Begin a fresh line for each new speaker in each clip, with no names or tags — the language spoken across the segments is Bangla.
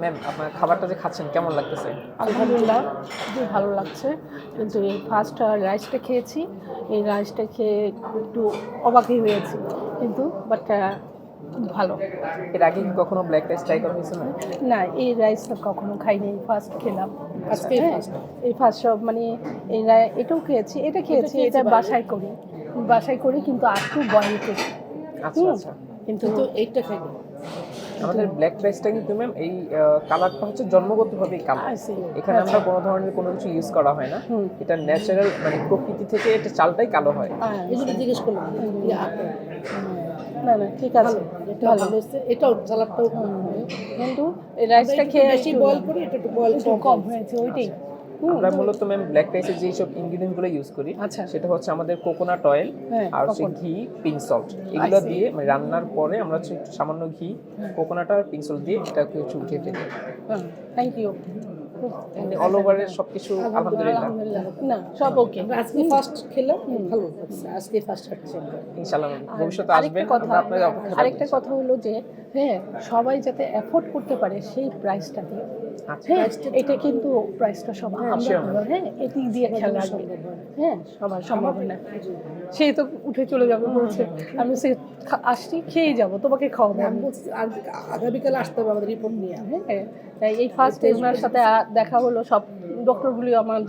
ম্যাম আপনার খাবারটা যে খাচ্ছেন কেমন লাগতেছে?
আলহামদুলিল্লাহ খুবই ভালো লাগছে, কিন্তু এই ফার্স্ট রাইসটা খেয়েছি, এই রাইসটা খেয়ে একটু অবাকই হয়েছি, কিন্তু বাট খুব ভালো।
এর আগে কি কখনো ব্ল্যাক রাইস ট্রাই করা হয়েছে ম্যাম?
না, এই রাইসটা কখনো খাইনি, এই ফার্স্ট খেলাম
আজকে
হ্যাঁ, এই ফার্স্ট সব মানে এটাও খেয়েছি, এটা খেয়েছি, এটা বাসায় করি কিন্তু একটু বয়েল করি।
আচ্ছা আচ্ছা।
কিন্তু
কিন্তু এইটা খাইনি।
আমাদের ব্ল্যাক রাইসটা কিন্তু ম্যাম এই কালারটা হচ্ছে জন্মগতভাবেই কালো।
I see.
এখানে আমরা কোনো ধরনের কোনো কিছু ইউজ করা হয় না। এটা ন্যাচারাল মানে প্রকৃতি থেকে এটা চালটাই কালো হয়।
এই জন্য জিজ্ঞেস করলাম
না না ঠিক আছে,
এটা ভালো হচ্ছে, এটাও সালাদটাও
কিন্তু এই রাইসটা খেয়ে
বেশি বয়েল করি, এটা একটু বয়েল
একটু কম হয়েছে ওইটাই।
আমরা মূলত ম্যাম ব্ল্যাক রাইসের যেই সব ইনগ্রিডিয়েন্টগুলো ইউজ করি
আচ্ছা।
সেটা হচ্ছে আমাদের কোকোনাট অয়েল
হ্যাঁ,
আর হচ্ছে ঘি, পিঙ্ক সল্ট, এগুলো দিয়ে মানে রান্নার পরে আমরা হচ্ছে একটু সামান্য ঘি, কোকোনাট আর পিঙ্ক সল্ট দিয়ে এটাকে একটু উঠিয়ে ফেলি।
Thank you.
এমনি অল ওভারের সবকিছু আলহামদুলিল্লাহ
আলহামদুলিল্লাহ, না সব ওকে।
আজকে ফার্স্ট খেলাম, ভালো লাগছে। আজকে ফার্স্ট খাচ্ছি আমরা।
ইনশাআল্লাহ ভবিষ্যতে আসবেন, আমরা আপনাদের অপেক্ষা থাকবো।
আরেকটা কথা হলো যে হ্যাঁ, সবাই যাতে অ্যাফোর্ড করতে পারে সেই প্রাইসটা দিয়ে।
আচ্ছা,
হ্যাঁ, এটা কিন্তু প্রাইসটা সব আমরা
sure.
হ্যাঁ এটি দিয়ে খেয়াল রাখবে। হ্যাঁ, সবার সম্ভব হয় না। সে তো উঠে চলে যাবে বলছে, আমি সে আসছি খেয়ে যাব, তোমাকে খাওয়াবো
আমি বলছি আর আগামীকাল আসতে হবে আমাদের রিপোর্ট নিয়ে।
হ্যাঁ, তাই এই ফার্স্ট ওনার সাথে দেখা হলো, সব ডক্টরগুলি আমার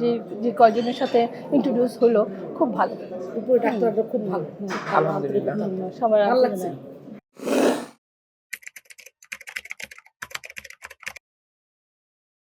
যে কয়জনের সাথে ইন্ট্রোডিউস হলো খুব ভালো,
উপরে ডাক্তাররা খুব ভালো।
আলহামদুলিল্লাহ।
সবাই
ভালো লাগছে।